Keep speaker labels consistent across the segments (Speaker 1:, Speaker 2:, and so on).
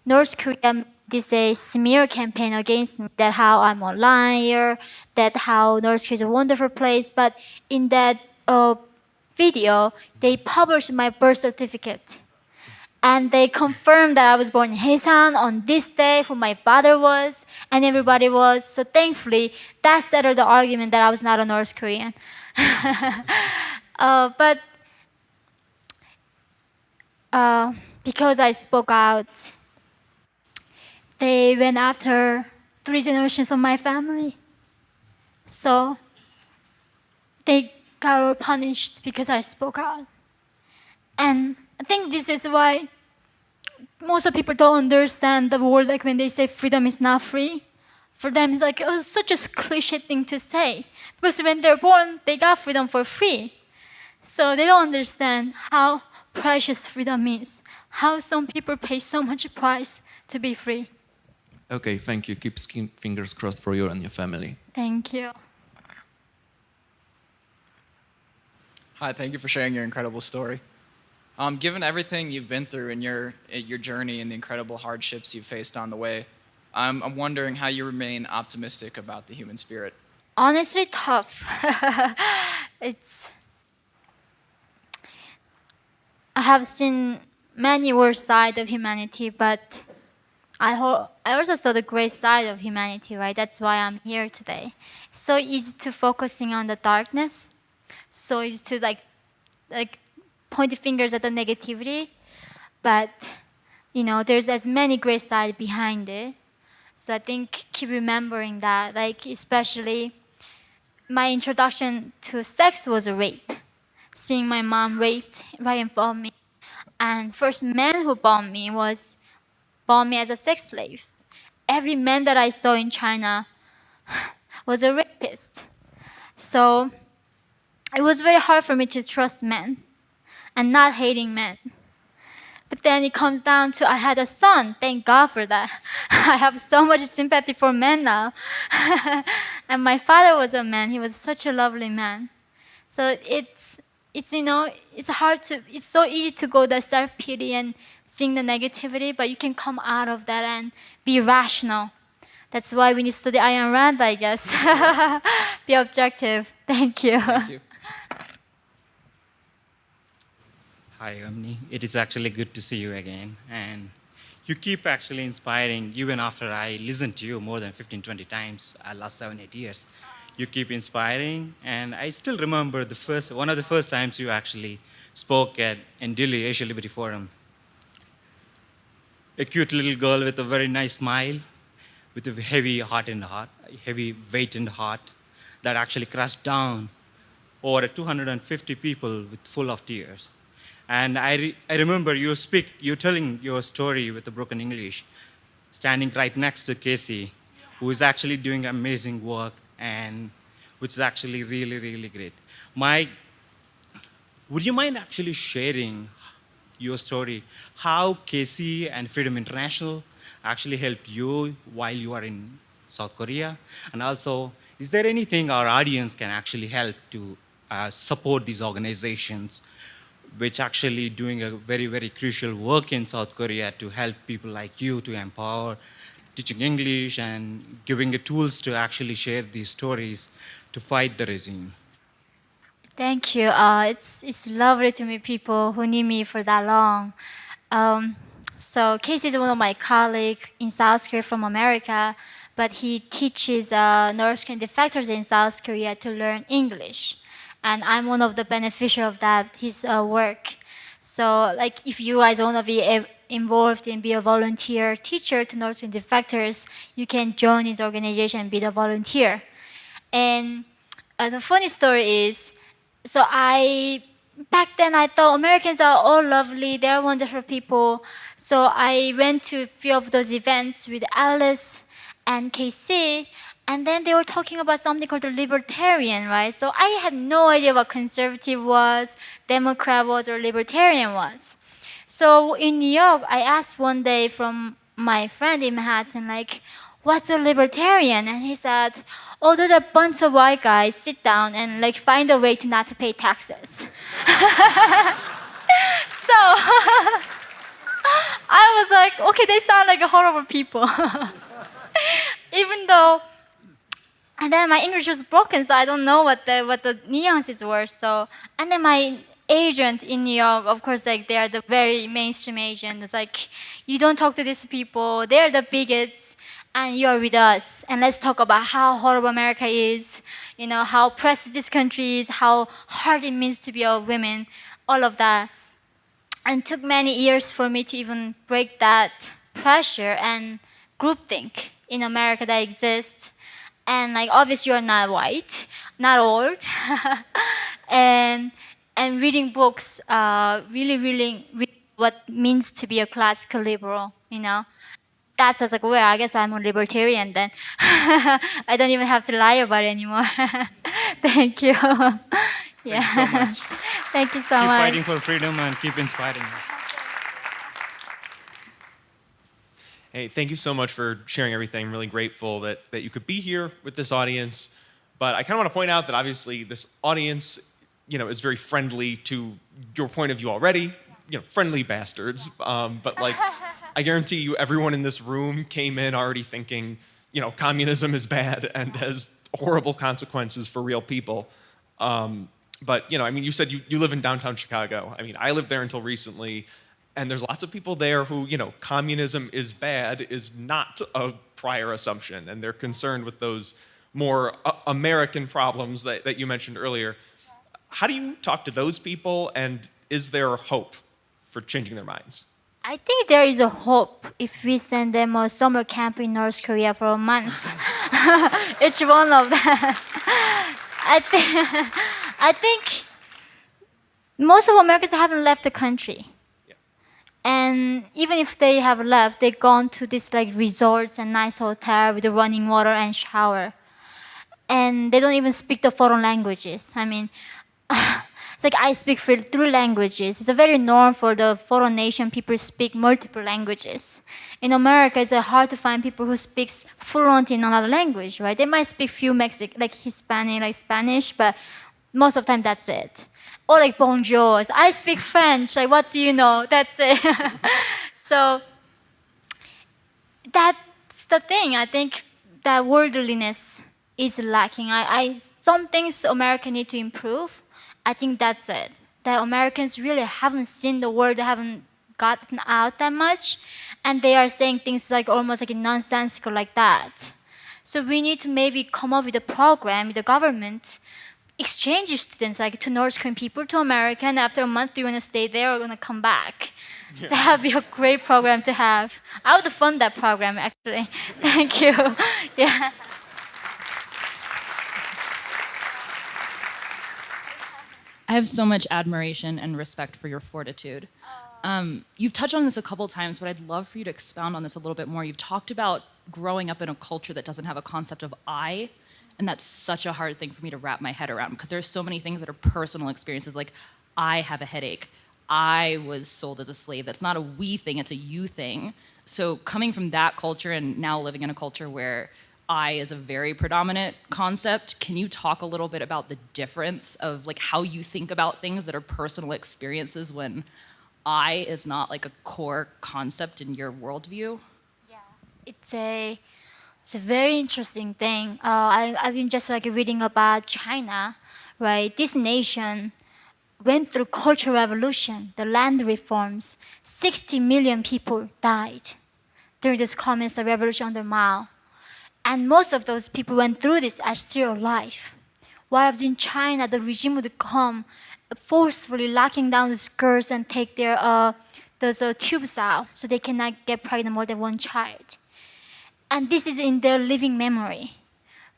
Speaker 1: North Korea made this a smear campaign against me, that how I'm a liar, that how North Korea is a wonderful place. But in that video, they published my birth certificate. And they confirmed that I was born in Haesan on this day, who my father was, and everybody was. So thankfully, that settled the argument that I was not a North Korean. But because I spoke out, they went after 3 generations of my family. So they got punished because I spoke out. And I think this is why most of people don't understand the word, like when they say freedom is not free. For them, it's like, oh, it's such a cliche thing to say. Because when they're born, they got freedom for free. So they don't understand how precious freedom is, how some people pay so much price to be free.
Speaker 2: Okay, thank you. Keep fingers crossed for you and your family.
Speaker 1: Thank you.
Speaker 3: Hi, thank you for sharing your incredible story. Given everything you've been through in your journey and the incredible hardships you've faced on the way, I'm wondering how you remain optimistic about the human spirit.
Speaker 1: Honestly, tough. I have seen many worse side of humanity, but I also saw the great side of humanity, right? That's why I'm here today. So easy to focusing on the darkness. So easy to like point fingers at the negativity, but there's as many great sides behind it. So I think keep remembering that, like especially my introduction to sex was a rape, seeing my mom raped right in front of me, and first man who bought me as a sex slave. Every man that I saw in China was a rapist. So it was very hard for me to trust men and not hating men. But then it comes down to I had a son. Thank God for that. I have so much sympathy for men now. And my father was a man. He was such a lovely man. So it's so easy to go that self-pity and seeing the negativity, but you can come out of that and be rational. That's why we need to study Ayn Rand, I guess. Be objective. Thank you.
Speaker 3: Thank you.
Speaker 4: Hi, Yeonmi. It is actually good to see you again. And you keep actually inspiring, even after I listened to you more than 15, 20 times last 7, 8 years. You keep inspiring. And I still remember one of the first times you actually spoke in Delhi Asia Liberty Forum. A cute little girl with a very nice smile, with a heavy heavy weight in the heart, that actually crashed down over 250 people with full of tears. And I remember you telling your story with a broken English, standing right next to Casey, who is actually doing amazing work, and which is actually really, really great. Would you mind actually sharing your story, how Casey and Freedom International actually helped you while you are in South Korea? And also, is there anything our audience can actually help to support these organizations, which actually doing a very, very crucial work in South Korea to help people like you to empower, teaching English and giving the tools to actually share these stories to fight the regime?
Speaker 1: Thank you. It's lovely to meet people who knew me for that long. So Casey is one of my colleagues in South Korea from America, but he teaches North Korean defectors in South Korea to learn English. And I'm one of the beneficiaries of that, his work. So like if you guys want to be involved and be a volunteer teacher to North Korean defectors, you can join his organization and be the volunteer. And the funny story is, so back then I thought Americans are all lovely, they're wonderful people. So I went to a few of those events with Alice and KC, and then they were talking about something called the libertarian, right? So I had no idea what conservative was, Democrat was, or libertarian was. So in New York, I asked one day from my friend in Manhattan, like, what's a libertarian? And he said, oh, those are a bunch of white guys, sit down and like find a way to not to pay taxes. So, I was like, okay, they sound like horrible people. Even though, and then my English was broken, so I don't know what the nuances were. So, and then my agent in New York, of course, like they are the very mainstream agent. It's like, you don't talk to these people. They're the bigots, and you are with us. And let's talk about how horrible America is. You know how oppressive this country is, how hard it means to be a woman, all of that. And it took many years for me to even break that pressure and groupthink in America that exists. And like obviously you're not white, not old, and reading books, really read what means to be a classical liberal. You know, that's I was like, well, I guess I'm a libertarian then. I don't even have to lie about it anymore. Thank you. Yeah.
Speaker 4: Thank you so much.
Speaker 1: Thank you so
Speaker 4: Keep
Speaker 1: much.
Speaker 4: fighting for freedom and keep inspiring us.
Speaker 5: Hey, thank you so much for sharing everything. I'm really grateful that you could be here with this audience. But I kind of want to point out that obviously this audience, is very friendly to your point of view already. Friendly bastards. But like, I guarantee you, everyone in this room came in already thinking, communism is bad and has horrible consequences for real people. But you said you live in downtown Chicago. I lived there until recently. And there's lots of people there who, communism is bad is not a prior assumption. And they're concerned with those more American problems that you mentioned earlier. How do you talk to those people? And is there hope for changing their minds?
Speaker 1: I think there is a hope if we send them a summer camp in North Korea for a month. Each one of them. I think most of Americans haven't left the country. And even if they have left, they've gone to these like resorts and nice hotel with the running water and shower. And they don't even speak the foreign languages. It's like I speak three languages. It's a very norm for the foreign nation people speak multiple languages. In America, it's hard to find people who speaks fluent in another language, right? They might speak few like Hispanic, like Spanish, but most of the time that's it. Or like bonjour. I speak French. Like what do you know? That's it. So that's the thing. I think that worldliness is lacking. Some things America need to improve. I think that's it. That Americans really haven't seen the world, they haven't gotten out that much, and they are saying things like almost like nonsensical like that. So we need to maybe come up with a program with the government, exchange your students like to North Korean people to America, and after a month you want to stay there or want to come back. Yeah. That would be a great program to have. I would fund that program actually. Thank you. Yeah.
Speaker 6: I have so much admiration and respect for your fortitude. You've touched on this a couple times, but I'd love for you to expound on this a little bit more. You've talked about growing up in a culture that doesn't have a concept of I, and that's such a hard thing for me to wrap my head around because there's so many things that are personal experiences, like I have a headache, I was sold as a slave. That's not a we thing, it's a you thing. So coming from that culture and now living in a culture where I is a very predominant concept. Can you talk a little bit about the difference of like how you think about things that are personal experiences when I is not like a core concept in your worldview?
Speaker 1: Yeah, it's a very interesting thing. I've been just like reading about China, right? This nation went through cultural revolution, the land reforms. 60 million people died during this communist revolution under Mao. And most of those people went through this are still alive. Whereas in China, the regime would come forcefully locking down the skirts and take their those tubes out so they cannot get pregnant more than one child. And this is in their living memory.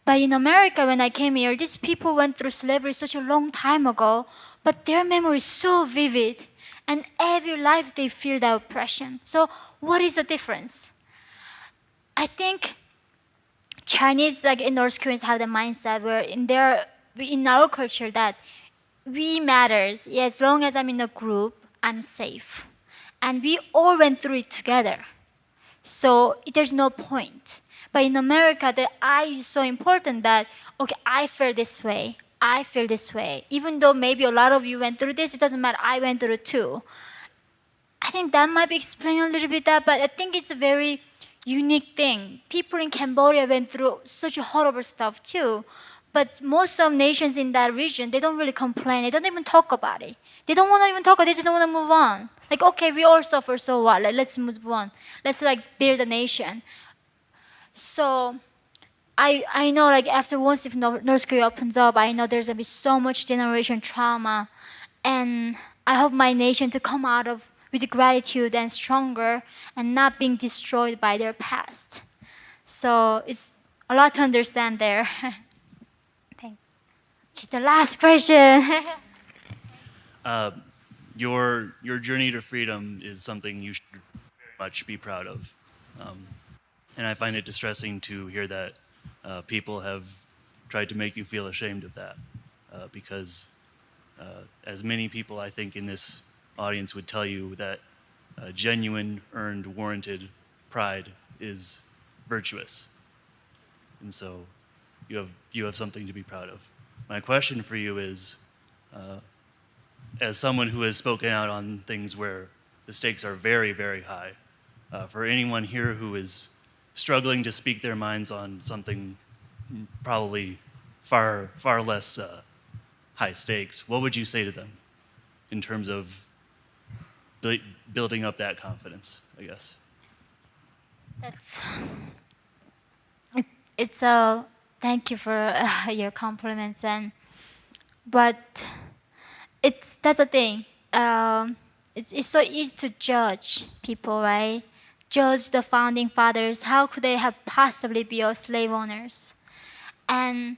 Speaker 1: But in America, when I came here, these people went through slavery such a long time ago, but their memory is so vivid. And every life they feel that oppression. So what is the difference? I think Chinese, like in North Koreans, have the mindset where in our culture that we matters. Yeah, as long as I'm in a group, I'm safe, and we all went through it together. So there's no point. But in America, the I is so important that okay, I feel this way. I feel this way. Even though maybe a lot of you went through this, it doesn't matter. I went through it too. I think that might be explaining a little bit that, but I think it's a very unique thing. People in Cambodia went through such horrible stuff too, but most of nations in that region, they don't really complain. They don't even talk about it. They don't want to even talk. They just don't want to move on. Like, okay, we all suffer, so what? Like, let's move on. Let's like build a nation. So I know like after once if North Korea opens up, I know there's gonna be so much generation trauma, and I hope my nation to come out of with gratitude and stronger and not being destroyed by their past. So it's a lot to understand there. Thank. Okay, the last question.
Speaker 7: Your journey to freedom is something you should very much be proud of, and I find it distressing to hear that people have tried to make you feel ashamed of that, because as many people I think in this audience would tell you that genuine, earned, warranted pride is virtuous, and so you have something to be proud of. My question for you is, as someone who has spoken out on things where the stakes are very, very high, for anyone here who is struggling to speak their minds on something probably far, far less high stakes, what would you say to them in terms of building up that confidence, I guess?
Speaker 1: That's it's a thank you for your compliments, and but that's the thing. It's so easy to judge people, right? Judge the founding fathers. How could they have possibly be our slave owners? And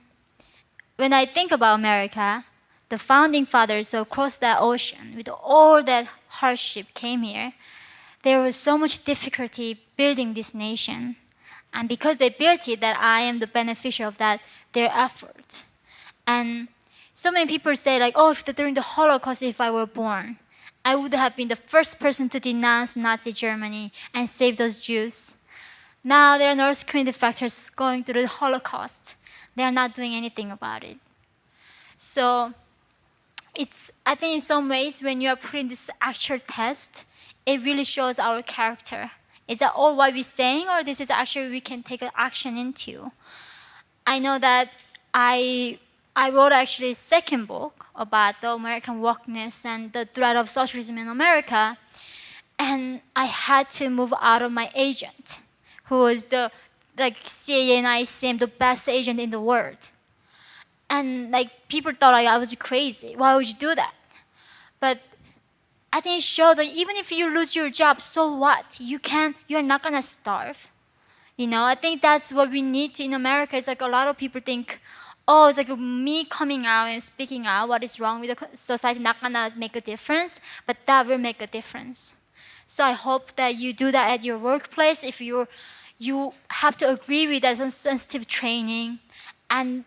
Speaker 1: when I think about America, the founding fathers who across that ocean with all that hardship came here. There was so much difficulty building this nation. And because they built it, that I am the beneficiary of that, their effort. And so many people say like, oh, if during the Holocaust, if I were born, I would have been the first person to denounce Nazi Germany and save those Jews. Now there are North Korean defectors going through the Holocaust. They are not doing anything about it. So I think in some ways when you are putting this actual test, it really shows our character. Is that all what we're saying, or this is actually we can take an action into? I know that I wrote actually a second book about the American wokeness and the threat of socialism in America, and I had to move out of my agent, who was the like CIA and ICM, the best agent in the world. And like people thought like, I was crazy. Why would you do that? But I think it shows that even if you lose your job, so what? You're not gonna starve. You know, I think that's what we need to in America. It's like a lot of people think, oh, it's like me coming out and speaking out what is wrong with the society not gonna make a difference, but that will make a difference. So I hope that you do that at your workplace. If you have to agree with that sensitive training and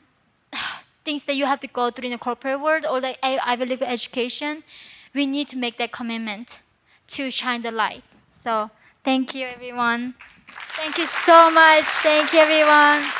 Speaker 1: things that you have to go through in the corporate world or the Ivy League education, we need to make that commitment to shine the light. So thank you, everyone. Thank you so much. Thank you, everyone.